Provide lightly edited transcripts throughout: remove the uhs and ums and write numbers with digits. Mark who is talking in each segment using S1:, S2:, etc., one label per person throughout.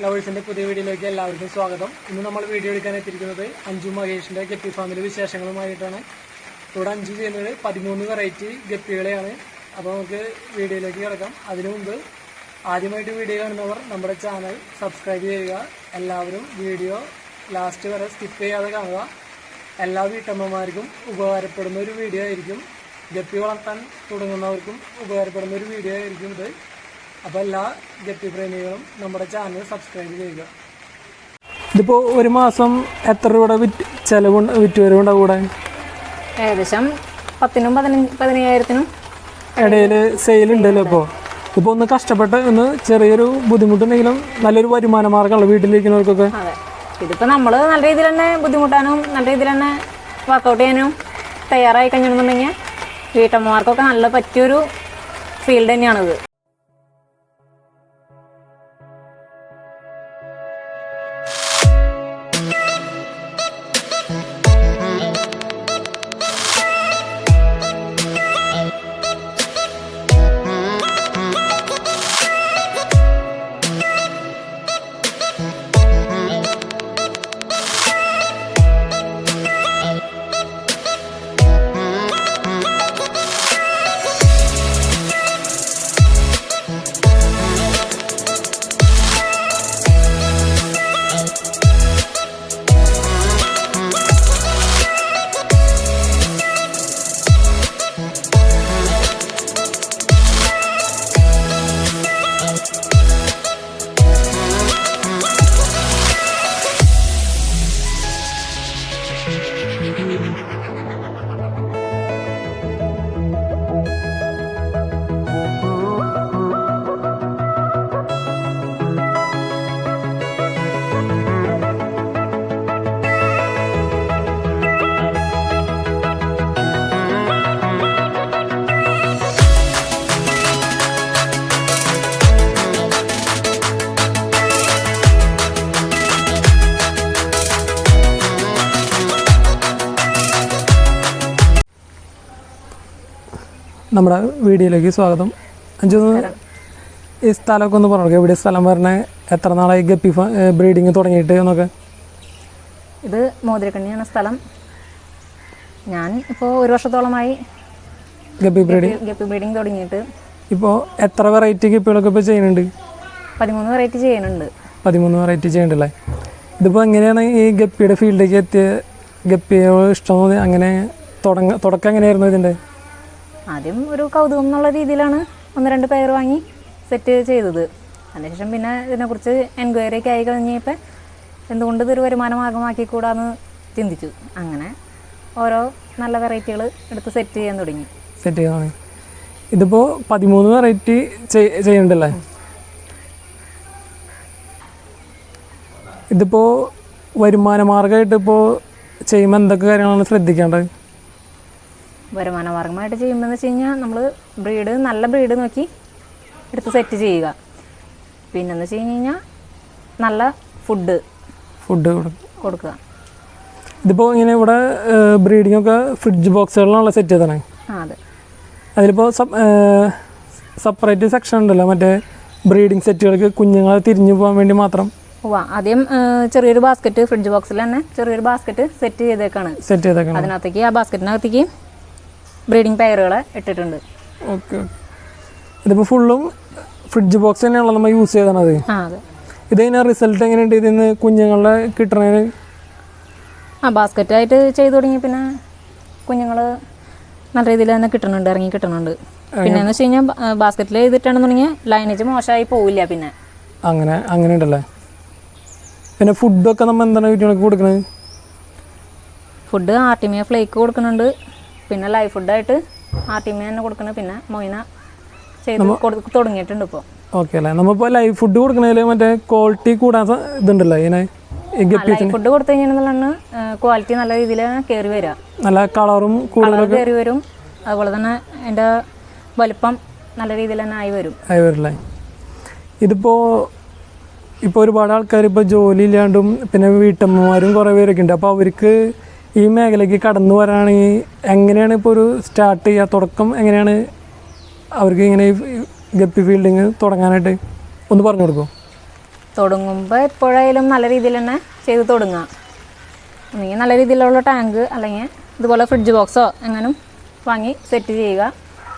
S1: ലവേഴ്സിൻ്റെ പുതിയ വീഡിയോയിലേക്ക് എല്ലാവർക്കും സ്വാഗതം. ഇന്ന് നമ്മൾ വീഡിയോ എടുക്കാൻ എത്തിയിരിക്കുന്നത് അഞ്ജു മഹേഷിൻ്റെ ഗപ്പി ഫാമിലെ വിശേഷങ്ങളുമായിട്ടാണ്. ഇവിടെ അഞ്ജു ചെയ്യുന്നത് 13 വെറൈറ്റി ഗപ്പികളെയാണ്. അപ്പോൾ നമുക്ക് വീഡിയോയിലേക്ക് കിടക്കാം. അതിനു മുമ്പ് ആദ്യമായിട്ട് വീഡിയോ കാണുന്നവർ നമ്മുടെ ചാനൽ സബ്സ്ക്രൈബ് ചെയ്യുക. എല്ലാവരും വീഡിയോ ലാസ്റ്റ് വരെ സ്കിപ്പ് ചെയ്യാതെ കാണുക. എല്ലാ വീട്ടമ്മമാർക്കും ഉപകാരപ്പെടുന്ന ഒരു വീഡിയോ ആയിരിക്കും. ഗപ്പി വളർത്താൻ തുടങ്ങുന്നവർക്കും ഉപകാരപ്പെടുന്ന ഒരു വീഡിയോ ആയിരിക്കും ഇത്. അപ്പോൾ എല്ലാ ഗപ്പി പ്രേമികളും നമ്മുടെ ചാനൽ സബ്സ്ക്രൈബ് ചെയ്യുക. ഇതിപ്പോൾ ഒരു മാസം എത്ര രൂപയുടെ വിറ്റ് വരുന്നുണ്ടാവും കൂടെ?
S2: ഏകദേശം 10,000-15,000
S1: ഇടയിൽ സെയിലുണ്ടല്ലോ. ഇപ്പോൾ ഒന്ന് കഷ്ടപ്പെട്ട് ഒന്ന് ചെറിയൊരു ബുദ്ധിമുട്ടുണ്ടെങ്കിലും നല്ലൊരു വരുമാന മാർഗ്ഗമല്ല വീട്ടിലിരിക്കുന്നവർക്കൊക്കെ.
S2: അതെ, ഇതിപ്പോൾ നമ്മൾ നല്ല രീതിയിൽ തന്നെ ബുദ്ധിമുട്ടാനും നല്ല രീതിയിൽ തന്നെ വർക്കൗട്ട് ചെയ്യാനും തയ്യാറായി കഴിഞ്ഞിട്ടുണ്ടെങ്കിൽ വീട്ടമ്മമാർക്കൊക്കെ നല്ല പറ്റിയൊരു ഫീൽഡ് തന്നെയാണിത്.
S1: നമ്മുടെ വീഡിയോയിലേക്ക് സ്വാഗതം. അഞ്ചു ഈ സ്ഥലമൊക്കെ ഒന്ന് പറഞ്ഞു, എവിടെ സ്ഥലം പറഞ്ഞേ, എത്ര നാളായി ഗപ്പി ബ്രീഡിങ് തുടങ്ങിയിട്ട് എന്നൊക്കെ?
S2: ഇത് മോതിരക്കണ്ണിയാണ് സ്ഥലം. ഞാൻ ഇപ്പോൾ 1 വർഷത്തോളമായി
S1: ഗപ്പി
S2: ബ്രീഡിങ് തുടങ്ങിയിട്ട്.
S1: ഇപ്പോൾ എത്ര വെറൈറ്റി ഗപ്പികളൊക്കെ ഇപ്പോൾ ചെയ്യുന്നുണ്ട്?
S2: 13 വെറൈറ്റി ചെയ്യുന്നുണ്ട്.
S1: 13 വെറൈറ്റി ചെയ്യുന്നുണ്ടല്ലേ. ഇതിപ്പോൾ എങ്ങനെയാണ് ഈ ഗപ്പിയുടെ ഫീൽഡിലേക്ക് എത്തിയ, ഗപ്പിയോട് ഇഷ്ടം തോന്നി, അങ്ങനെ തുടക്കം എങ്ങനെയായിരുന്നു ഇതിൻ്റെ?
S2: ആദ്യം ഒരു കൗതുകം എന്നുള്ള രീതിയിലാണ് 1-2 പേർ വാങ്ങി സെറ്റ് ചെയ്തത്. അതിനുശേഷം പിന്നെ ഇതിനെക്കുറിച്ച് എൻക്വയറി ഒക്കെ ആയി കഴിഞ്ഞപ്പോൾ എന്തുകൊണ്ട് ഇതൊരു വരുമാന മാർഗമാക്കിക്കൂടാന്ന് ചിന്തിച്ചു. അങ്ങനെ ഓരോ നല്ല വെറൈറ്റികൾ എടുത്ത് സെറ്റ് ചെയ്യാൻ തുടങ്ങി.
S1: ഇതിപ്പോൾ 13 വെറൈറ്റി ചെയ്യുന്നുണ്ടല്ലേ. ഇതിപ്പോൾ വരുമാന മാർഗമായിട്ട് ഇപ്പോൾ ചെയ്യുമ്പോൾ എന്തൊക്കെ കാര്യങ്ങളാണ് ശ്രദ്ധിക്കേണ്ടത്?
S2: വരുമാന മാർഗമായിട്ട് ചെയ്യുമ്പോൾ എന്ന് വെച്ച് കഴിഞ്ഞാൽ നമ്മൾ നല്ല ബ്രീഡ് നോക്കി എടുത്ത് സെറ്റ് ചെയ്യുക. പിന്നെന്ന് വെച്ച് കഴിഞ്ഞാൽ നല്ല ഫുഡ് കൊടുക്കുക.
S1: ഇതിപ്പോൾ ഇങ്ങനെ ഇവിടെ ബ്രീഡിംഗ് ഒക്കെ ഫ്രിഡ്ജ് ബോക്സുകളിലാണല്ലോ സെറ്റ് ചെയ്തത്.
S2: അതെ,
S1: അതിലിപ്പോൾ സെപ്പറേറ്റ് സെക്ഷൻ ഉണ്ടല്ലോ മറ്റേ ബ്രീഡിംഗ് സെറ്റുകൾക്ക് കുഞ്ഞുങ്ങളെ തിരിഞ്ഞു പോകാൻ വേണ്ടി മാത്രം.
S2: ആദ്യം ചെറിയൊരു ബാസ്ക്കറ്റ് ഫ്രിഡ്ജ് ബോക്സിൽ തന്നെ ചെറിയൊരു ബാസ്ക്കറ്റ് സെറ്റ് ചെയ്തേക്കാണ്. അതിനകത്തേക്ക് ആ ബാസ്ക്കറ്റിനകത്തേക്ക് ബ്രീഡിംഗ് പെയറുകളെ ഇട്ടിട്ടുണ്ട്.
S1: ഓക്കെ, ഇതിപ്പോൾ ഫുള്ളും ഫ്രിഡ്ജ് ബോക്സ് തന്നെയാണല്ലോ നമ്മൾ യൂസ് ചെയ്തത്.
S2: അതെ.
S1: ഇതിന് റിസൾട്ട് എങ്ങനെയുണ്ട് ഇതിന്ന് കുഞ്ഞുങ്ങളെ കിട്ടണതിന്?
S2: ബാസ്ക്കറ്റായിട്ട് ചെയ്തു തുടങ്ങി പിന്നെ കുഞ്ഞുങ്ങൾ നല്ല രീതിയിൽ തന്നെ ഇറങ്ങി കിട്ടുന്നുണ്ട്. പിന്നെ എന്ന് വെച്ച് കഴിഞ്ഞാൽ ബാസ്ക്കറ്റിൽ ചെയ്തിട്ടാണെന്നുണ്ടെങ്കിൽ ലൈനേജ് മോശമായി പോവില്ല. പിന്നെ
S1: അങ്ങനെ ഉണ്ടല്ലേ. പിന്നെ ഫുഡൊക്കെ നമ്മൾ എന്താണ് വീട്ടിലേക്ക് കൊടുക്കുന്നത്?
S2: ഫുഡ് ആർട്ടിമിയ ഫ്ലേക്ക് കൊടുക്കുന്നുണ്ട്. പിന്നെ ലൈവ് ഫുഡായിട്ട് ആർട്ടിമിയ തന്നെ കൊടുക്കണം. പിന്നെ മൊയ്ന ചെയ്ത് തുടങ്ങിയിട്ടുണ്ട് ഇപ്പോൾ.
S1: ഓക്കെ അല്ലേ. നമ്മളിപ്പോൾ ലൈവ് ഫുഡ് കൊടുക്കണതിൽ മറ്റേ ക്വാളിറ്റി കൂടാൻ ഇതുണ്ടല്ലോ.
S2: ലൈവ് ഫുഡ് കൊടുത്തു കഴിഞ്ഞാൽ ക്വാളിറ്റി നല്ല രീതിയിൽ കയറി വരിക,
S1: നല്ല കളറും
S2: കയറി വരും. അതുപോലെ തന്നെ അതിൻ്റെ വലിപ്പം നല്ല രീതിയിൽ തന്നെ ആയി
S1: വരില്ലേ. ഇതിപ്പോൾ ഒരുപാട് ആൾക്കാർ ഇപ്പോൾ ജോലി ഇല്ലാണ്ടും പിന്നെ വീട്ടമ്മമാരും കുറേ പേരൊക്കെ ഉണ്ട്. അപ്പോൾ അവർക്ക് ഈ മേഖലയ്ക്ക് കടന്നു വരാണെങ്കിൽ എങ്ങനെയാണ് ഇപ്പോൾ ഒരു സ്റ്റാർട്ട് ചെയ്യുക, തുടക്കം എങ്ങനെയാണ് അവർക്ക് ഇങ്ങനെ ഗപ്പി ഫീൽഡിങ് തുടങ്ങാനായിട്ട് ഒന്ന് പറഞ്ഞു കൊടുക്കുമോ?
S2: തുടങ്ങുമ്പോൾ എപ്പോഴായാലും നല്ല രീതിയിൽ തന്നെ ചെയ്ത് തുടങ്ങുക. അല്ലെങ്കിൽ നല്ല രീതിയിലുള്ള ടാങ്ക് അല്ലെങ്കിൽ ഇതുപോലെ ഫ്രിഡ്ജ് ബോക്സോ എങ്ങാനും വാങ്ങി സെറ്റ് ചെയ്യുക.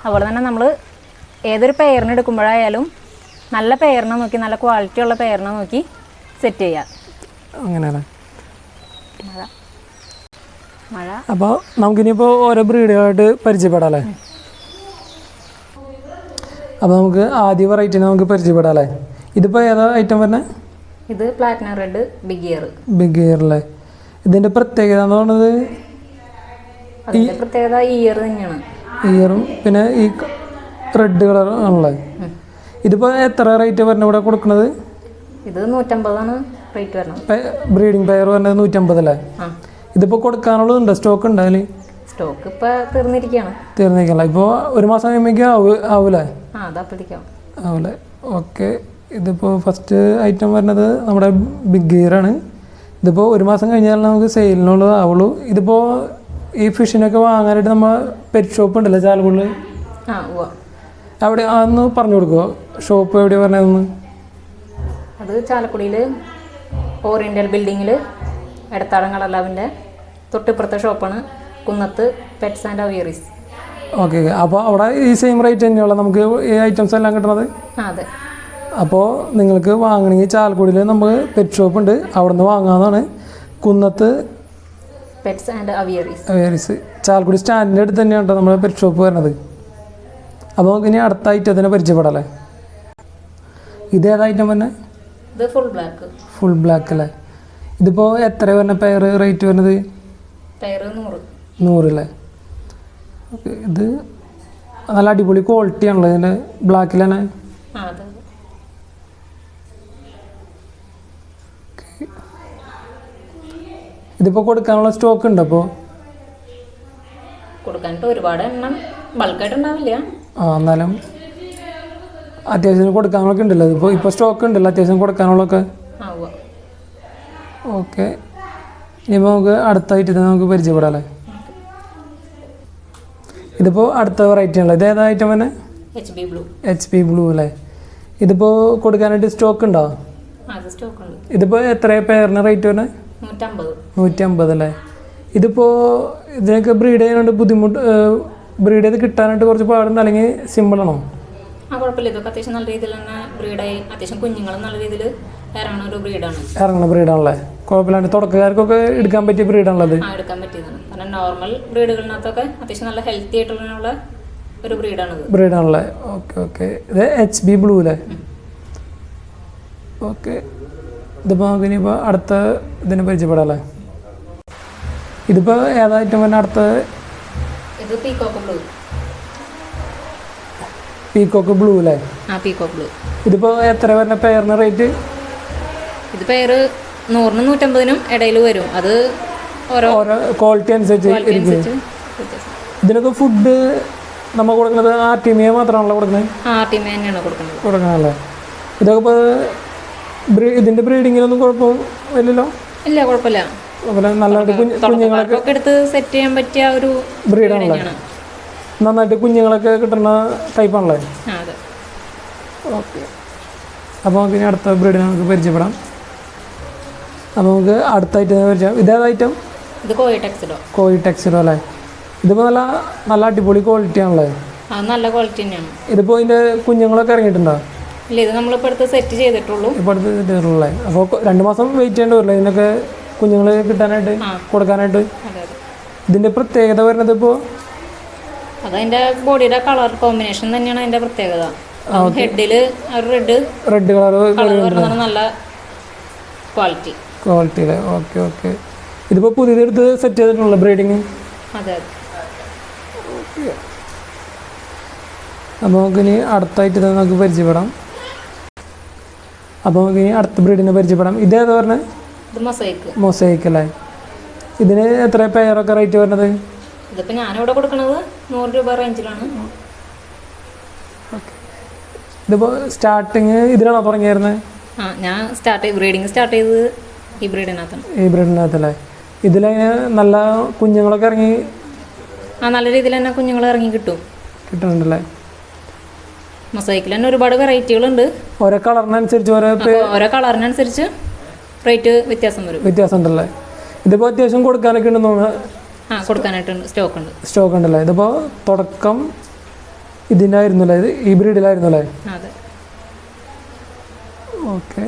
S2: അതുപോലെ തന്നെ നമ്മൾ ഏതൊരു പെയറിന് എടുക്കുമ്പോഴായാലും നല്ല പെയറിനെ നോക്കി, നല്ല ക്വാളിറ്റി ഉള്ള പെയറിനെ നോക്കി സെറ്റ് ചെയ്യുക.
S1: അങ്ങനെയല്ലേ?
S2: മഴ
S1: അപ്പോൾ നമുക്കിനിയിപ്പോൾ ഓരോ ബ്രീഡുകളായിട്ട് പരിചയപ്പെടാം അല്ലേ? അപ്പോൾ നമുക്ക് ആദ്യ വെറൈറ്റിനെ നമുക്ക് പരിചയപ്പെടാം അല്ലേ? ഇതിപ്പോൾ ഏതാ ഐറ്റം പറഞ്ഞത്?
S2: ഇത് platinum red big ear.
S1: Big ear അല്ലേ? ഇതിൻ്റെ പ്രത്യേകത എന്ന് പറയുന്നത്
S2: അതിൻ്റെ പ്രത്യേകത ഇയർ തന്നെയാണ്.
S1: ഇയറും പിന്നെ ഈ റെഡ് കളർ ആണല്ലേ? ഇതിപ്പോൾ എത്ര റേറ്റ് പറഞ്ഞ ഇവിടെ കൊടുക്കുന്നത്?
S2: ഇത് 150 റേറ്റ് വരുന്നത്.
S1: ബ്രീഡിംഗ് പെയർ പറഞ്ഞത് 150 അല്ലേ? ഇതിപ്പോൾ കൊടുക്കാനുള്ളതുണ്ടോ? സ്റ്റോക്ക് ഉണ്ടോ അതിൽ?
S2: സ്റ്റോക്ക് ഇപ്പോൾ തീർന്നിരിക്കുകയാണ്.
S1: തീർന്നിരിക്കല. ഇപ്പോൾ ഒരു മാസം കഴിയുമ്പോഴേക്കും ആവൂലേ? ആവൂലേ? ഓക്കെ. ഇതിപ്പോൾ ഫസ്റ്റ് ഐറ്റം വരുന്നത് നമ്മുടെ ബിഗ് ഗിയറാണ്. ഇതിപ്പോൾ ഒരു മാസം കഴിഞ്ഞാൽ നമുക്ക് സെയിലിനുള്ളത് ആവുള്ളൂ. ഇതിപ്പോൾ ഈ ഫിഷിനൊക്കെ വാങ്ങാനായിട്ട് നമ്മൾ പെറ്റ് ഷോപ്പ് ഉണ്ടല്ലോ ചാലക്കുടിയിൽ, അവിടെ അതൊന്ന് പറഞ്ഞു കൊടുക്കുമോ? ഷോപ്പ് എവിടെയാണ് പറഞ്ഞതെന്ന്?
S2: അത് ചാലക്കുടിയിൽ ഓറിയൻ്റൽ ബിൽഡിങ്ങിൽ എടത്താടം കളർലാവിൻ്റെ തൊട്ടിപ്പുറത്തെ ഷോപ്പാണ്, കുന്നത്ത് പെറ്റ്സ് ആൻഡ് അവിയറീസ്.
S1: ഓക്കെ. അപ്പോൾ അവിടെ ഈ സെയിം റേറ്റ് തന്നെയുള്ള നമുക്ക് ഈ ഐറ്റംസ് എല്ലാം കിട്ടുന്നത്?
S2: അതെ.
S1: അപ്പോൾ നിങ്ങൾക്ക് വാങ്ങണമെങ്കിൽ ചാലക്കുടിയിൽ നമുക്ക് പെറ്റ് ഷോപ്പ് ഉണ്ട്, അവിടെ നിന്ന് വാങ്ങാവുന്നതാണ്. കുന്നത്ത്
S2: പെറ്റ്സ് ആൻഡ്
S1: അവിയറീസ് ചാലക്കുടി സ്റ്റാൻഡിൻ്റെ അടുത്ത് തന്നെയാണ് കേട്ടോ നമ്മുടെ പെറ്റ് ഷോപ്പ് വരുന്നത്. അപ്പോൾ നമുക്ക് ഇനി അടുത്ത ഐറ്റത്തിനെ പരിചയപ്പെടാമല്ലേ? ഇത് ഏതാ ഐറ്റം തന്നെ?
S2: ഇത് ഫുൾ ബ്ലാക്ക്
S1: അല്ലേ? ഇതിപ്പോൾ എത്ര വരുന്ന പെയർ റേറ്റ് വരുന്നത്? 100 അല്ലേ? ഓക്കെ. ഇത് നല്ല അടിപൊളി ക്വാളിറ്റി ആണല്ലോ ഇതിൻ്റെ ബ്ലാക്കിൽ തന്നെ. ഇതിപ്പോൾ കൊടുക്കാനുള്ള സ്റ്റോക്ക് ഉണ്ട്? അപ്പോൾ
S2: കൊടുക്കാനായിട്ട് ഒരുപാട് എണ്ണം ബൾക്കായിട്ട് ഉണ്ടാവില്ല.
S1: എന്നാലും അത്യാവശ്യം കൊടുക്കാനൊക്കെ ഉണ്ടല്ലോ. ഇപ്പോൾ സ്റ്റോക്ക് ഉണ്ടല്ലോ അത്യാവശ്യം കൊടുക്കാനുള്ളതൊക്കെ. ഓക്കെ. ഇനിയിപ്പോൾ നമുക്ക് അടുത്ത ഐറ്റത്തെ നമുക്ക് പരിചയപ്പെടാം അല്ലേ? ഇതിപ്പോൾ അടുത്ത വെറൈറ്റി ആണല്ലോ. ഇത് ഏതാ ഐറ്റം തന്നെ? HP ബ്ലൂ അല്ലേ? ഇതിപ്പോൾ കൊടുക്കാനായിട്ട് സ്റ്റോക്ക് ഉണ്ടോ? ഇതിപ്പോൾ എത്ര പെയറിന് റേറ്റ് വരുന്നത്? 150 അല്ലേ? ഇതിപ്പോൾ ഇതിനൊക്കെ ബ്രീഡ് ചെയ്യാനായിട്ട് ബുദ്ധിമുട്ട്, ബ്രീഡ് ചെയ്ത് കിട്ടാനായിട്ട് കുറച്ച് പാടുണ്ട് അല്ലെങ്കിൽ സിമ്പിളാണോ?
S2: കുഴപ്പമില്ല. ഇതൊക്കെ അത്യാവശ്യം നല്ല രീതിയിൽ തന്നെ ബ്രീഡായി അത്യാവശ്യം കുഞ്ഞുങ്ങളും നല്ല രീതിയിൽ
S1: ഇറങ്ങുന്ന ബ്രീഡാണല്ലേ? കുഴപ്പമില്ലാണ്ട് തുടക്കക്കാർക്കൊക്കെ എടുക്കാൻ പറ്റിയ ബ്രീഡാണല്ലോ?
S2: എടുക്കാൻ പറ്റിയതാണ്. കാരണം നോർമൽ ബ്രീഡുകളിനകത്തൊക്കെ അത്യാവശ്യം നല്ല ഹെൽത്തി ആയിട്ടുള്ള ഒരു
S1: ബ്രീഡാണല്ലേ? ഓക്കെ. ഇത് HB ബ്ലൂ അല്ലേ? ഓക്കെ. ഇതിപ്പോൾ നമുക്ക് ഇനിയിപ്പോൾ അടുത്ത ഇതിനെ പരിചയപ്പെടാം അല്ലേ? ഇതിപ്പോൾ ഏതാ ഐറ്റം തന്നെ അടുത്ത? പീക്കോക്ക് ബ്ലൂ അല്ലേ? ഇതിപ്പോൾ എത്ര വരുന്ന പെയറിന് റേറ്റ്?
S2: ഇത് പെയർ 100-150 ഇടയിൽ വരും. അത് ഓരോ
S1: ക്വാളിറ്റി അനുസരിച്ച് ഇരിക്കും. ഇതിനൊക്കെ ഫുഡ് നമ്മൾ കൊടുക്കുന്നത് RTMA മാത്രമാണല്ലോ കൊടുക്കുന്നത്?
S2: RTMA തന്നെയാണ്
S1: കൊടുക്കണല്ലേ? ഇതൊക്കെ ഇപ്പോൾ ഇതിൻ്റെ ബ്രീഡിങ്ങിനൊന്നും കുഴപ്പമില്ലല്ലോ?
S2: ഇല്ല, കുഴപ്പമില്ല.
S1: നല്ലതായിട്ട് കുഞ്ഞുങ്ങളൊക്കെ
S2: എടുത്ത് സെറ്റ് ചെയ്യാൻ പറ്റിയ ഒരു
S1: ബ്രീഡാണല്ലേ? നന്നായിട്ട് കുഞ്ഞുങ്ങളൊക്കെ കിട്ടുന്ന ടൈപ്പാണല്ലേ? ഓക്കെ. അപ്പോൾ നമുക്ക് ഇനി അടുത്ത ബ്രീഡിനെ നമുക്ക് പരിചയപ്പെടാം. അപ്പോൾ നമുക്ക് അടുത്ത ഐറ്റം പരിചയം. ഇതേത് ഐറ്റം? കോയി ടെക്സിഡോ അല്ലേ? ഇതിപ്പോൾ നല്ല അടിപൊളി ക്വാളിറ്റി ആണല്ലേ?
S2: നല്ല ക്വാളിറ്റി തന്നെയാണ്.
S1: ഇതിപ്പോൾ ഇതിൻ്റെ കുഞ്ഞുങ്ങളൊക്കെ ഇറങ്ങിയിട്ടുണ്ടോ?
S2: ഇല്ല, ഇത് നമ്മളിപ്പോൾ അടുത്ത് സെറ്റ് ചെയ്തിട്ടുള്ളൂ.
S1: അപ്പോൾ 2 മാസം വെയിറ്റ് ചെയ്യേണ്ടി വരില്ല ഇതിനൊക്കെ കുഞ്ഞുങ്ങൾ കിട്ടാനായിട്ട്, കൊടുക്കാനായിട്ട്? ഇതിൻ്റെ പ്രത്യേകത വരുന്നത് ഇപ്പോൾ
S2: അതതിൻ്റെ ബോഡിയുടെ കളർ കോമ്പിനേഷൻ തന്നെയാണ് അതിൻ്റെ പ്രത്യേകത. ഹെഡിൽ റെഡ് കളർ നല്ല ക്വാളിറ്റി
S1: അല്ലേ? ഓക്കെ. ഇതിപ്പോൾ പുതിയതെടുത്ത് സെറ്റ് ചെയ്തിട്ടുള്ള ബ്രീഡിങ്?
S2: അതെ.
S1: അപ്പോൾ നമുക്കിനി അടുത്തായിട്ട് നമുക്ക് പരിചയപ്പെടാം. അപ്പോൾ നമുക്കിനി അടുത്ത ബ്രീഡിനെ പരിചയപ്പെടാം. ഇതേതാ പറഞ്ഞത്? മൊസൈക്ക് അല്ലേ? ഇതിന് എത്ര പെയറൊക്കെ റേറ്റ് വരുന്നത്?
S2: ഇതിപ്പോൾ ഞാനിവിടെ കൊടുക്കുന്നത് 100 രൂപ റേഞ്ചിലാണ്.
S1: ഇതിപ്പോൾ സ്റ്റാർട്ടിങ് ഇതിലാണോ തുടങ്ങിയായിരുന്നത്?
S2: ഞാൻ ബ്രീഡിങ് സ്റ്റാർട്ട് ചെയ്തത് ഈ
S1: ബ്രീഡിനകത്തല്ലേ? ഇതിലതിന് നല്ല കുഞ്ഞുങ്ങളൊക്കെ ഇറങ്ങി?
S2: നല്ല രീതിയിൽ തന്നെ കുഞ്ഞുങ്ങൾ ഇറങ്ങി കിട്ടുന്നുണ്ടല്ലേ?
S1: മൊസൈക്കിൽ
S2: തന്നെ ഒരുപാട് വെറൈറ്റികളുണ്ട്.
S1: ഓരോ കളറിനനുസരിച്ച്
S2: ഓരോ കളറിനനുസരിച്ച് റേറ്റ് വ്യത്യാസം
S1: ഉണ്ടല്ലേ? ഇതിപ്പോൾ അത്യാവശ്യം കൊടുക്കാനൊക്കെ ഉണ്ടെന്ന് തോന്നുന്നു.
S2: കൊടുക്കാനായിട്ടുണ്ട്,
S1: സ്റ്റോക്ക് ഉണ്ടല്ലേ? ഇതിപ്പോൾ തുടക്കം ഇതിനായിരുന്നല്ലേ? ഇത് ഈ ബ്രീഡിലായിരുന്നല്ലേ?
S2: അതെ.
S1: ഓക്കെ.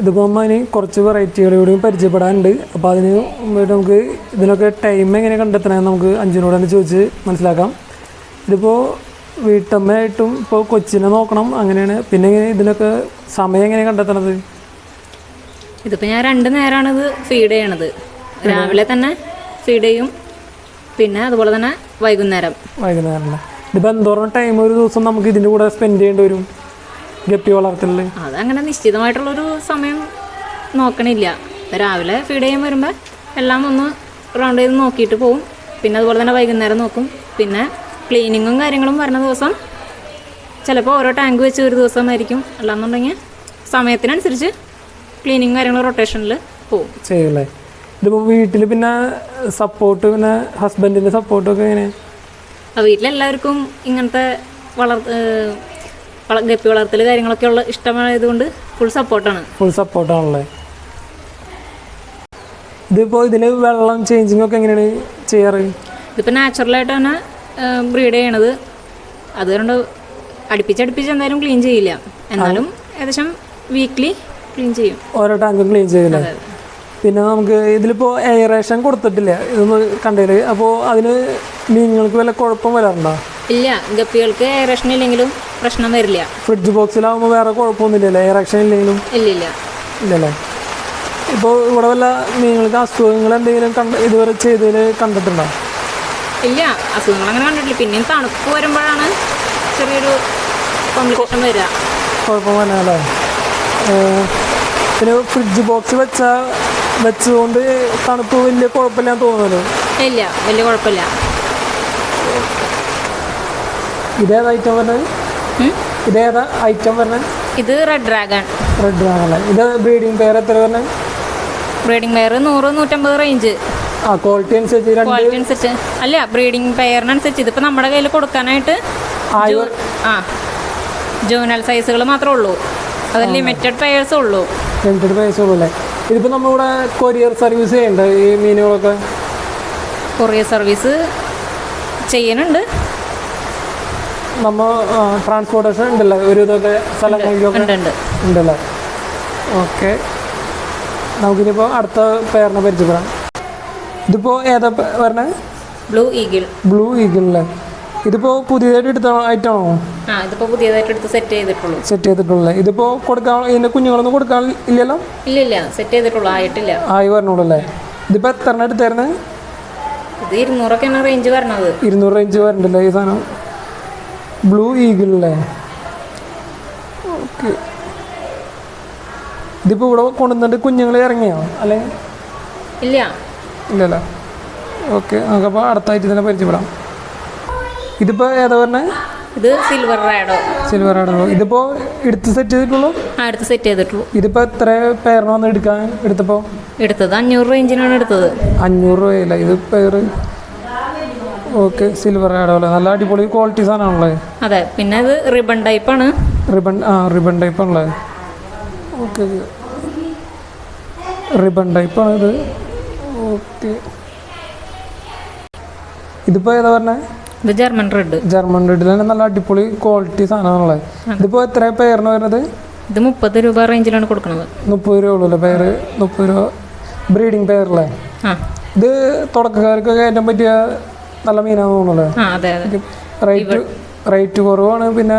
S1: ഇതിപ്പോൾ നമ്മൾ അതിന് കുറച്ച് വെറൈറ്റികളോടും പരിചയപ്പെടാനുണ്ട്. അപ്പോൾ അതിന് മുമ്പായിട്ട് നമുക്ക് ഇതിനൊക്കെ ടൈം എങ്ങനെ കണ്ടെത്തണമെന്ന് നമുക്ക് അഞ്ജുനോട് തന്നെ ചോദിച്ച് മനസ്സിലാക്കാം. ഇതിപ്പോൾ വീട്ടമ്മയായിട്ടും ഇപ്പോൾ കൊച്ചിനെ നോക്കണം, അങ്ങനെയാണ്. പിന്നെ ഇതിനൊക്കെ സമയം എങ്ങനെ കണ്ടെത്തണത്?
S2: ഇതിപ്പോൾ ഞാൻ 2 നേരമാണ് ഇത് ഫീഡ് ചെയ്യണത്. രാവിലെ തന്നെ ഫീഡ് ചെയ്യും, പിന്നെ അതുപോലെ തന്നെ വൈകുന്നേരം.
S1: ഇതിപ്പോൾ എന്തോരം ടൈം ഒരു ദിവസം നമുക്ക് ഇതിൻ്റെ കൂടെ സ്പെൻഡ് ചെയ്യേണ്ടി വരും ഗപ്പി വളർത്തലിൽ?
S2: അതങ്ങനെ നിശ്ചിതമായിട്ടുള്ളൊരു സമയം നോക്കണില്ല. രാവിലെ ഫീഡ് ചെയ്യാൻ വരുമ്പോൾ എല്ലാം ഒന്ന് റൗണ്ട് ചെയ്ത് നോക്കിയിട്ട് പോവും. പിന്നെ അതുപോലെ തന്നെ വൈകുന്നേരം നോക്കും. പിന്നെ ക്ലീനിങ്ങും കാര്യങ്ങളും വരുന്ന ദിവസം ചിലപ്പോൾ ഓരോ ടാങ്ക് വെച്ച് ഒരു ദിവസമായിരിക്കും. അല്ലാന്നുണ്ടെങ്കിൽ സമയത്തിനനുസരിച്ച് ക്ലീനിങ് കാര്യങ്ങൾ റൊട്ടേഷനിൽ പോവും
S1: ചെയ്യൂല്ലേ? ഇതിപ്പോൾ വീട്ടിൽ പിന്നെ സപ്പോർട്ട്, പിന്നെ ഹസ്ബൻഡിൻ്റെ സപ്പോർട്ടൊക്കെ എങ്ങനെ?
S2: വീട്ടിലെല്ലാവർക്കും ഇങ്ങനത്തെ ഗപ്പി വളർത്തൽ കാര്യങ്ങളൊക്കെ ഉള്ള ഇഷ്ടമായതുകൊണ്ട് ഫുൾ സപ്പോർട്ടാണല്ലേ?
S1: ഇതിപ്പോൾ ഇതിൽ വെള്ളം ചേഞ്ചിങ് ഒക്കെ എങ്ങനെയാണ് ചെയ്യാറ്?
S2: ഇതിപ്പോൾ നാച്ചുറലായിട്ട് തന്നെ ബ്രീഡ് ചെയ്യണത്. അതുകൊണ്ട് അടുപ്പിച്ച് എന്തായാലും ക്ലീൻ ചെയ്യില്ല. എന്നാലും ഏകദേശം വീക്ക്ലി ക്ലീൻ ചെയ്യും,
S1: ഓരോ ടാങ്കും ക്ലീൻ ചെയ്യില്ല. പിന്നെ നമുക്ക് ഇതിലിപ്പോൾ എയറേഷൻ കൊടുത്തിട്ടില്ല, ഇതൊന്ന് കണ്ടതിൽ. അപ്പോൾ അതിന് മീനുകൾക്ക് വല്ല കുഴപ്പം വരാറുണ്ടോ?
S2: ഇല്ല, ഗപ്പികൾക്ക് എയറേഷൻ ഇല്ലെങ്കിലും പ്രശ്നം വരില്ല.
S1: ഫ്രിഡ്ജ് ബോക്സിലാവുമ്പോൾ വേറെ കുഴപ്പമൊന്നുമില്ലല്ലോ എയറേഷൻ ഇല്ലെങ്കിലും? ഇല്ലല്ലേ? ഇപ്പോൾ ഇവിടെ വല്ല മീനുകൾക്ക് അസുഖങ്ങൾ എന്തെങ്കിലും ഇതുവരെ ചെയ്തതിൽ കണ്ടിട്ടുണ്ടോ?
S2: ഇല്ല, അസുഖങ്ങൾ അങ്ങനെ കണ്ടിട്ടില്ല. പിന്നെയും തണുപ്പ് വരുമ്പോഴാണ് ചെറിയൊരു കോംപ്ലിക്കേഷൻ വരിക.
S1: കുഴപ്പം വരാല്ലേ? പിന്നെ ഫ്രിഡ്ജ് ബോക്സ് വെച്ചുകൊണ്ട് തണുപ്പ് വലിയ കുഴപ്പമില്ലാന്ന് തോന്നുന്നല്ലോ?
S2: ഇല്ല, വലിയ കുഴപ്പമില്ല.
S1: ഇതേതാ ഐറ്റം പറഞ്ഞത്? ഇത്
S2: റെഡ് ഡ്രാഗൺ
S1: അല്ലേ? ഇത് ബ്രീഡിംഗ് പെയർ എത്ര പറഞ്ഞത്?
S2: Breeding pair 100-150 range.
S1: ക്വാളിറ്റി അനുസരിച്ച്
S2: അല്ല, ബ്രീഡിംഗ് പെയറിനനുസരിച്ച്. ഇതിപ്പോൾ നമ്മുടെ കയ്യിൽ കൊടുക്കാനായിട്ട് ജൂനൽ സൈസുകൾ മാത്രമേ ഉള്ളൂ. അത് ലിമിറ്റഡ് പെയർസ് ഉള്ളൂ
S1: അല്ലേ? ഇതിപ്പോൾ നമ്മളിവിടെ കൊറിയർ സർവീസ് ചെയ്യണ്ട ഈ മീനുകളൊക്കെ?
S2: കൊറിയർ സർവീസ് ചെയ്യുന്നുണ്ട്.
S1: നമ്മൾ ട്രാൻസ്പോർട്ടേഷൻ ഉണ്ടല്ലോ ഒരു ഇതൊക്കെ സ്ഥലങ്ങളിലൊക്കെ ഉണ്ടല്ലോ? ഓക്കെ. നമുക്കിനിപ്പോൾ അടുത്ത പെയറിനെ പരിചയപ്പെടാം. ഇതിപ്പോൾ ഏതാ പറഞ്ഞത്?
S2: ബ്ലൂ ഈഗിൾ
S1: അല്ലേ? ഇതിപ്പോൾ പുതിയതായിട്ട് എടുത്ത ഐറ്റമാണോ?
S2: ഇതിപ്പോൾ പുതിയതായിട്ട് എടുത്ത് സെറ്റ്
S1: ചെയ്തിട്ടുള്ളൂ. ഇതിപ്പോൾ കൊടുക്കാൻ ഇതിൻ്റെ കുഞ്ഞുങ്ങളൊന്നും കൊടുക്കാൻ ഇല്ലല്ലോ?
S2: ഇല്ല, സെറ്റ് ചെയ്തിട്ടുള്ളൂ,
S1: ആയി വരണുള്ളൂ അല്ലേ? ഇതിപ്പോൾ എത്ര എടുത്തായിരുന്നു?
S2: ഇത് 200 റേഞ്ച് വരണത്.
S1: 200 റേഞ്ച് വരണ്ടല്ലേ ഈ സാധനം? ബ്ലൂ ഈഗിൾ അല്ലേ? ഓക്കെ. ഇതിപ്പോൾ ഇവിടെ കൊണ്ടുവന്നിട്ട് കുഞ്ഞുങ്ങൾ ഇറങ്ങിയോ അല്ലെങ്കിൽ? ഇല്ലല്ലോ? ഓക്കെ. നമുക്കപ്പോൾ അടുത്തായിട്ട് ഇതിനെ പരിചയപ്പെടാം. ഇതിപ്പോൾ ഏതാ പറഞ്ഞത്?
S2: ഇത് സിൽവർ റാഡോ.
S1: ഇതിപ്പോൾ എടുത്ത് സെറ്റ് ചെയ്തിട്ടുള്ളൂ? ഇതിപ്പോൾ എത്ര പെയറിന് വന്ന് എടുത്തപ്പോൾ?
S2: 500 റേഞ്ചിനാണ് എടുത്തത്.
S1: 500 രൂപയല്ല ഇത് പെയർ? ഓക്കെ. സിൽവർ റാഡോ അല്ലേ? നല്ല അടിപൊളി ക്വാളിറ്റി സാധനമാണല്ലേ?
S2: അതെ. പിന്നെ ഇത് റിബൺ ടൈപ്പാണ്.
S1: റിബൺ ടൈപ്പാണല്ലേ? ഓക്കെ. റിബൺ ടൈപ്പാണ് ഇത്. ഓക്കെ. ഇതിപ്പോൾ ഏതാ പറഞ്ഞത്?
S2: ഇത് ജർമ്മൻ
S1: റെഡിൽ തന്നെ നല്ല അടിപൊളി ക്വാളിറ്റി സാധനമാണല്ലേ? ഇതിപ്പോൾ എത്ര പെയറിന് വരുന്നത്?
S2: ഇത് 30 രൂപ റേഞ്ചിലാണ് കൊടുക്കുന്നത്.
S1: 30 രൂപ ഉള്ളൂ പെയർ? 30 രൂപ ബ്രീഡിംഗ് പെയറല്ലേ? ഇത് തുടക്കക്കാർക്കൊക്കെ ഏറ്റവും പറ്റിയ നല്ല മീനാണെന്ന് തോന്നുന്നല്ലേ? റേറ്റ് കുറവാണ്, പിന്നെ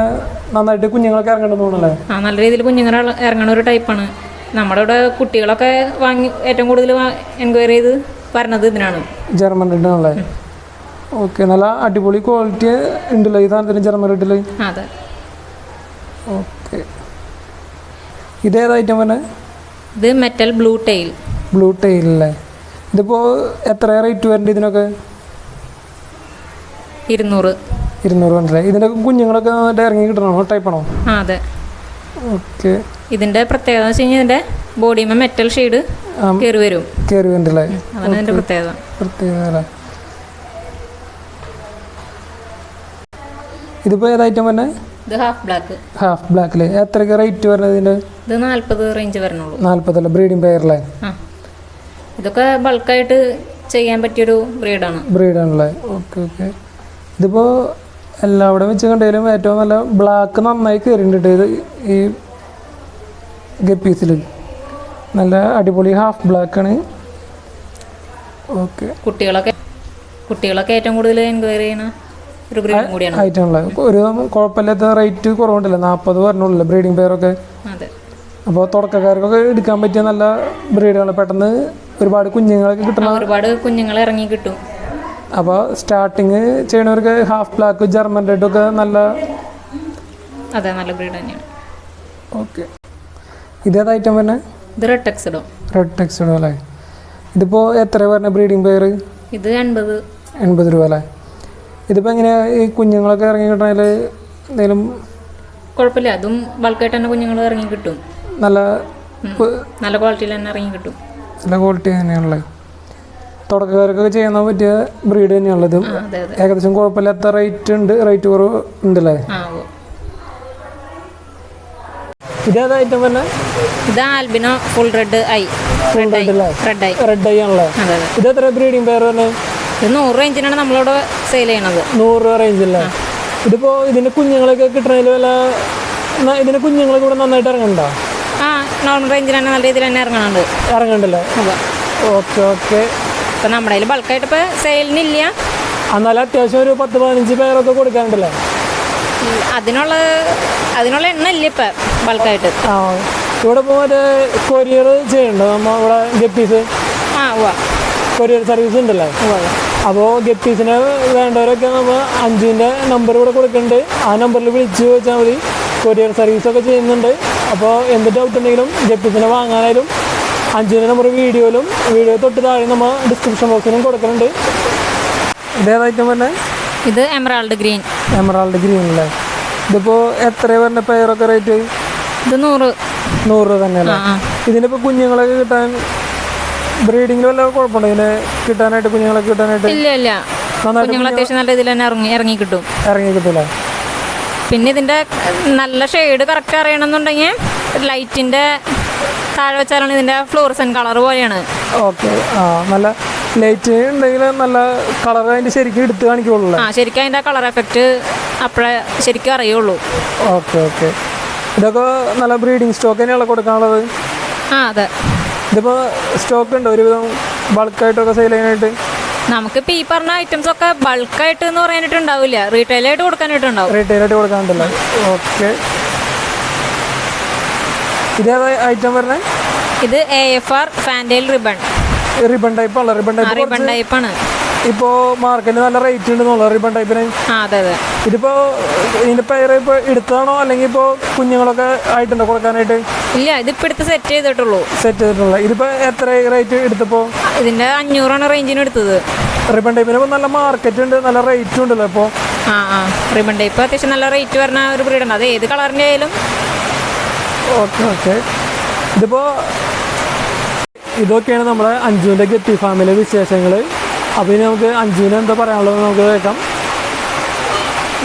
S1: നന്നായിട്ട് കുഞ്ഞുങ്ങളൊക്കെ ഇറങ്ങണമെന്ന് തോന്നുന്നല്ലേ?
S2: നല്ല രീതിയിൽ കുഞ്ഞുങ്ങൾ ഇറങ്ങണ ഒരു ടൈപ്പാണ്. നമ്മുടെ ഇവിടെ കുട്ടികളൊക്കെ വാങ്ങി ഏറ്റവും കൂടുതൽ എൻക്വയറി ചെയ്ത് പറഞ്ഞത് ഇതിനാണ്.
S1: ജർമ്മൻ റെഡിനാണല്ലേ? ഓക്കെ. നല്ല അടിപൊളി ക്വാളിറ്റി ഉണ്ടല്ലോ ഈ സാധനത്തിന് ജർമ്മൻ റെഡിൽ?
S2: അതെ.
S1: ഓക്കെ. ഇതേത് ഐറ്റം പറഞ്ഞത്?
S2: ഇത് മെറ്റൽ ബ്ലൂ ടെയിൽ
S1: അല്ലേ? ഇതിപ്പോൾ എത്ര റേറ്റ് വരേണ്ടത് ഇതിനൊക്കെ?
S2: 200
S1: വേണ്ടല്ലേ? ഇതിൻ്റെ കുഞ്ഞുങ്ങളൊക്കെ നന്നായിട്ട് ഇറങ്ങി കിട്ടണോ ടൈപ്പാണോ?
S2: അതെ.
S1: ഓക്കെ.
S2: ഇതിൻ്റെ പ്രത്യേകത എന്ന് വെച്ച് കഴിഞ്ഞാൽ ഇതിൻ്റെ ബോഡിയുമേ മെറ്റൽ ഷെയ്ഡ് കയറി വരുന്നുണ്ടല്ലേ? അതാണ് ഇതിൻ്റെ പ്രത്യേകത.
S1: ഇതിപ്പോൾ ഏത് ഐറ്റം തന്നെ?
S2: ഇത് ഹാഫ് ബ്ലാക്ക്.
S1: ഹാഫ് ബ്ലാക്കിൽ എത്രയൊക്കെ റേറ്റ് വരുന്നത് ഇതിൻ്റെ?
S2: ഇത് 40 റേഞ്ച് വരണുള്ളൂ.
S1: 40 ബ്രീഡിംഗ് പെയറിലെ.
S2: ആ, ഇതൊക്കെ ബൾക്കായിട്ട് ചെയ്യാൻ പറ്റിയൊരു
S1: ബ്രീഡാണല്ലേ. Okay okay. ഇതിപ്പോൾ എല്ലാവിടെയും വെച്ച് കണ്ടെങ്കിലും ഏറ്റവും നല്ല ബ്ലാക്ക് നന്നായി കയറിയിട്ടുണ്ട്. ഇത് ഈ ഗപ്പീസിൽ നല്ല അടിപൊളി ഹാഫ് ബ്ലാക്കാണ്. ഓക്കെ.
S2: കുട്ടികളൊക്കെ ഏറ്റവും കൂടുതൽ എൻക്വയറി ചെയ്യണ ഒരു ബ്രീഡും കൂടിയാണ്.
S1: ആയിട്ടുള്ള ഒരു കുഴപ്പമില്ലാത്ത റേറ്റ് കുറവുണ്ടല്ലോ, 40 പറഞ്ഞുള്ളൂ ബ്രീഡിംഗ് പെയറൊക്കെ.
S2: അതെ.
S1: അപ്പോൾ തുടക്കക്കാർക്കൊക്കെ എടുക്കാൻ പറ്റിയ നല്ല ബ്രീഡാണ്. പെട്ടെന്ന് ഒരുപാട് കുഞ്ഞുങ്ങളൊക്കെ കിട്ടണം.
S2: ഒരുപാട് കുഞ്ഞുങ്ങൾ ഇറങ്ങി കിട്ടും.
S1: അപ്പോൾ സ്റ്റാർട്ടിങ് ചെയ്യണവർക്ക് ഹാഫ് ബ്ലാക്ക് ജർമ്മൻ റെഡൊക്കെ നല്ല
S2: ബ്രീഡ് തന്നെയാണ്.
S1: ഓക്കെ. ഇതേത് ഐറ്റം തന്നെ?
S2: ഇത് റെഡ് ടെക്സഡോ
S1: അല്ലേ. ഇതിപ്പോൾ എത്ര പറഞ്ഞ ബ്രീഡിംഗ് പെയർ?
S2: ഇത് 80
S1: രൂപ അല്ലേ. ഇതിപ്പോൾ എങ്ങനെയാ ഈ കുഞ്ഞുങ്ങളൊക്കെ ഇറങ്ങി കിട്ടണതിൽ എന്തെങ്കിലും
S2: കുഴപ്പമില്ല? അതും ബൾക്കായിട്ട് തന്നെ കുഞ്ഞുങ്ങൾ ഇറങ്ങി കിട്ടും. നല്ല ക്വാളിറ്റിയിൽ തന്നെ ഇറങ്ങി കിട്ടും.
S1: നല്ല ക്വാളിറ്റി തന്നെയാണല്ലേ. തുടക്കക്കാർക്കൊക്കെ ചെയ്യാൻ പറ്റിയ ബ്രീഡ് തന്നെയാണുള്ളത്. ഏകദേശം കുഴപ്പമില്ലാത്ത റേറ്റ് കുറവ് ഉണ്ടല്ലേ. ഇതേത് ഐറ്റം തന്നെ?
S2: ഇത് ആൽബിനോ ഫുൾ റെഡ് ഐ
S1: ആണല്ലേ. ഇത് എത്ര ബ്രീഡിംഗ് പെയർ തന്നെ?
S2: ഇത് 100 റേഞ്ചിനാണ് നമ്മളോട് സെയിൽ ചെയ്യണത്.
S1: 100 രൂപ റേഞ്ചല്ലേ. ഇതിപ്പോൾ ഇതിൻ്റെ കുഞ്ഞുങ്ങളൊക്കെ കിട്ടണതിൽ വല്ല ഇതിൻ്റെ കുഞ്ഞുങ്ങളൊക്കെ ഇവിടെ നന്നായിട്ട് ഇറങ്ങണ്ടോ?
S2: ആ, നോർമൽ റേഞ്ചിൽ തന്നെ നല്ല രീതിയിൽ തന്നെ
S1: ഇറങ്ങണ്ടല്ലേ. Okay okay.
S2: ഇപ്പം നമ്മുടെ കയ്യിൽ ബൾക്കായിട്ട് ഇപ്പോൾ സെയിലിനില്ല.
S1: എന്നാലും അത്യാവശ്യം ഒരു 10-15 പേരൊക്കെ കൊടുക്കാനുണ്ടല്ലേ?
S2: അതിനുള്ള എണ്ണ ഇല്ല ഇപ്പം ബൾക്കായിട്ട്.
S1: ആ, ഇവിടെ ഇപ്പോൾ മറ്റേ കൊറിയർ ചെയ്യുന്നുണ്ടോ നമ്മൾ ഇവിടെ ഗപ്പീസ്? കൊറിയർ സർവീസ് ഉണ്ടല്ലേ. അപ്പോൾ ഗപ്പീസിനെ വേണ്ടവരൊക്കെ നമ്മൾ 5ൻ്റെ നമ്പർ ഇവിടെ കൊടുക്കുന്നുണ്ട്. ആ നമ്പറിൽ വിളിച്ച് ചോദിച്ചാൽ മതി. കൊറിയർ സർവീസൊക്കെ ചെയ്യുന്നുണ്ട്. അപ്പോൾ എന്ത് ഡൗട്ട് ഉണ്ടെങ്കിലും ഗപ്പീസിനെ വാങ്ങാനായാലും 5ൻ്റെ നമ്പർ വീഡിയോ തൊട്ട് താഴെ നമ്മൾ ഡിസ്ക്രിപ്ഷൻ ബോക്സിലും കൊടുക്കുന്നുണ്ട്. ഇതേതായിട്ടും തന്നെ?
S2: ഇത് എമറാൾഡ് ഗ്രീൻ
S1: അല്ലേ. ഇതിപ്പോൾ എത്ര പറഞ്ഞ പെയറൊക്കെ റേറ്റ്?
S2: ഇത് 100
S1: രൂപ തന്നെയല്ലേ. ഇതിനിപ്പോൾ കുഞ്ഞുങ്ങളൊക്കെ കിട്ടാൻ ബ്രീഡിങ്ങിൽ വല്ല കുഴപ്പമുണ്ടോ ഇതിനെ കിട്ടാനായിട്ട്? കുഞ്ഞുങ്ങളൊക്കെ കിട്ടാനായിട്ട്
S2: ഇല്ല. കുഞ്ഞുങ്ങൾ അത്യാവശ്യം നല്ല ഇതിൽ തന്നെ ഇറങ്ങി കിട്ടില്ല. പിന്നെ ഇതിൻ്റെ നല്ല ഷെയ്ഡ് കറക്റ്റ് അറിയണമെന്നുണ്ടെങ്കിൽ ലൈറ്റിൻ്റെ താഴെ വെച്ചാലാണ് ഇതിൻ്റെ ഫ്ലോറസൻ കളർ പോലെയാണ്.
S1: ഓക്കെ. ആ, നല്ല ലൈറ്റ് ഉണ്ടെങ്കിൽ നല്ല കളർ അതിൻ്റെ ശരിക്കും എടുത്ത് കാണിക്കുള്ളൂ.
S2: ശരിക്കും അതിൻ്റെ കളർ എഫക്റ്റ് അപ്പോഴേ ശരിക്കും അറിയുള്ളൂ.
S1: Okay okay. ഇതൊക്കെ നല്ല ബ്രീഡിങ് സ്റ്റോക്ക് തന്നെയാണ് കൊടുക്കാനുള്ളത്.
S2: അതെ.
S1: ഇതിപ്പോൾ സ്റ്റോക്ക് ഉണ്ടോ ഒരുവിധം ബൾക്കായിട്ടൊക്കെ സെയിൽ ചെയ്യാനായിട്ട്?
S2: നമുക്കിപ്പോൾ ഈ പറഞ്ഞ ഐറ്റംസ് ഒക്കെ ബൾക്കായിട്ട് എന്ന് പറയാനായിട്ട് ഉണ്ടാവില്ല, റീറ്റെയിലായിട്ട്
S1: കൊടുക്കാനുണ്ടല്ലോ. ഓക്കെ. ഇതേതാ ഐറ്റം പറഞ്ഞേ?
S2: ഇത് AFR ഫാൻഡെയിൽ റിബൺ ടൈപ്പാണ്.
S1: ഇപ്പോൾ മാർക്കറ്റിൽ നല്ല റേറ്റ് ഉണ്ടെന്നുള്ള റിബൺ ടൈപ്പിന്.
S2: അതെ.
S1: ഇതിപ്പോൾ ഇതിൻ്റെ പെയർ ഇപ്പോൾ എടുത്താണോ അല്ലെങ്കിൽ ഇപ്പോൾ കുഞ്ഞുങ്ങളൊക്കെ ആയിട്ടുണ്ടോ കൊടുക്കാനായിട്ട്?
S2: ഇല്ല, ഇതിപ്പോൾ എടുത്ത് സെറ്റ് ചെയ്തിട്ടുള്ളൂ.
S1: ഇതിപ്പോൾ എത്ര റേറ്റ് എടുത്തപ്പോൾ?
S2: ഇതിൻ്റെ 500 റേഞ്ചിന് എടുത്തത്.
S1: റിബൺ ടൈപ്പിന് ഇപ്പോൾ നല്ല മാർക്കറ്റ് ഉണ്ട്, നല്ല റേറ്റും ഉണ്ടല്ലോ ഇപ്പോൾ.
S2: റിബൺ ടൈപ്പ് അത്യാവശ്യം നല്ല റേറ്റ് വരുന്ന ഒരു ബ്രീഡാണ്. അത് ഏത് കളറിൻ്റെ ആയാലും.
S1: ഓക്കെ. ഇതൊക്കെയാണ് നമ്മുടെ അഞ്ജുവിൻ്റെ ഗപ്പി ഫാമിലെ വിശേഷങ്ങൾ. അപ്പോൾ ഇനി നമുക്ക് അഞ്ജുവിന് എന്താ പറയാനുള്ളത് നമുക്ക് കേൾക്കാം.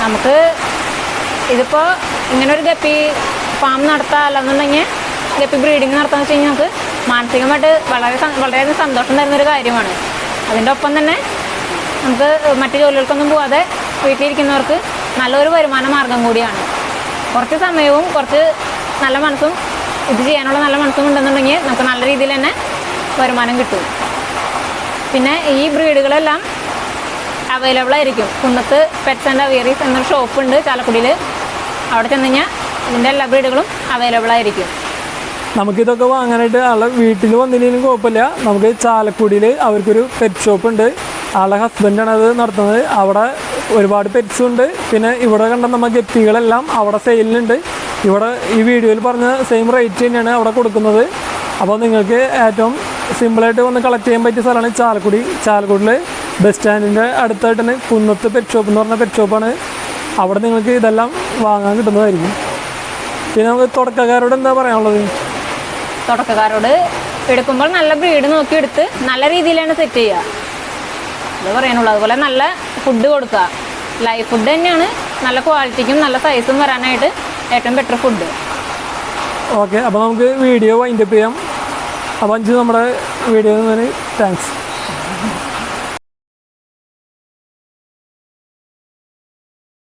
S2: നമുക്ക് ഇതിപ്പോൾ ഇങ്ങനൊരു ഗപ്പി ഫാം നടത്താമെന്നുണ്ടെങ്കിൽ ഗപ്പി ബ്രീഡിങ് നടത്താമെന്ന് വെച്ച് കഴിഞ്ഞാൽ നമുക്ക് മാനസികമായിട്ട് വളരെയധികം സന്തോഷം തരുന്നൊരു കാര്യമാണ്. അതിൻ്റെ ഒപ്പം തന്നെ നമുക്ക് മറ്റു ജോലികൾക്കൊന്നും പോകാതെ വീട്ടിലിരിക്കുന്നവർക്ക് നല്ലൊരു വരുമാന മാർഗം കൂടിയാണ്. കുറച്ച് സമയവും കുറച്ച് നല്ല മനസ്സും ഇത് ചെയ്യാനുള്ള നല്ല മനസ്സും ഉണ്ടെന്നുണ്ടെങ്കിൽ നമുക്ക് നല്ല രീതിയിൽ തന്നെ വരുമാനം കിട്ടും. പിന്നെ ഈ ബ്രീഡുകളെല്ലാം അവൈലബിൾ ആയിരിക്കും. കുന്നത്ത് പെറ്റ്സ് ആൻഡ് അവിയറീസ് എന്നൊരു ഷോപ്പുണ്ട് ചാലക്കുടിയിൽ. അവിടെ ചെന്ന് കഴിഞ്ഞാൽ ഇതിൻ്റെ എല്ലാ ബ്രീഡുകളും അവൈലബിൾ ആയിരിക്കും.
S1: നമുക്കിതൊക്കെ വാങ്ങാനായിട്ട് ആളെ വീട്ടിൽ വന്നില്ലെങ്കിലും കുഴപ്പമില്ല. നമുക്ക് ചാലക്കുടിയിൽ അവർക്കൊരു പെറ്റ് ഷോപ്പ് ഉണ്ട്. ആളുടെ ഹസ്ബൻഡാണ് അത് നടത്തുന്നത്. അവിടെ ഒരുപാട് പെറ്റ്സും ഉണ്ട്. പിന്നെ ഇവിടെ കണ്ട നമ്മൾ ഗപ്പികളെല്ലാം അവിടെ സെയിലിനുണ്ട്. ഇവിടെ ഈ വീഡിയോയിൽ പറഞ്ഞ സെയിം റേറ്റ് തന്നെയാണ് അവിടെ കൊടുക്കുന്നത്. അപ്പോൾ നിങ്ങൾക്ക് ഏറ്റവും സിമ്പിളായിട്ട് വന്ന് കളക്ട് ചെയ്യാൻ പറ്റിയ സ്ഥലമാണ് ചാലക്കുടിയിൽ ബസ് സ്റ്റാൻഡിൻ്റെ അടുത്തായിട്ട് തന്നെ കുന്നത്ത് പെറ്റ് ഷോപ്പ് എന്ന് പറഞ്ഞ പെറ്റ് ഷോപ്പാണ്. അവിടെ നിങ്ങൾക്ക് ഇതെല്ലാം വാങ്ങാൻ കിട്ടുന്നതായിരിക്കും. പിന്നെ നമുക്ക് തുടക്കക്കാരോട് എന്താ പറയാനുള്ളത്?
S2: തുടക്കക്കാരോട് എടുക്കുമ്പോൾ നല്ല ബ്രീഡ് നോക്കി എടുത്ത് നല്ല രീതിയിലാണ് സെറ്റ് ചെയ്യുക, അത് പറയാനുള്ളൂ. അതുപോലെ നല്ല ഫുഡ് കൊടുക്കുക. ലൈവ് ഫുഡ് തന്നെയാണ് നല്ല ക്വാളിറ്റിക്കും നല്ല സൈസും വരാനായിട്ട് ഏറ്റവും ബെറ്റർ ഫുഡ്.
S1: ഓക്കെ, അപ്പോൾ നമുക്ക് വീഡിയോ വൈൻഡപ്പ് ചെയ്യാം. അപ്പോൾ അഞ്ചു നമ്മുടെ വീഡിയോ താങ്ക്സ്.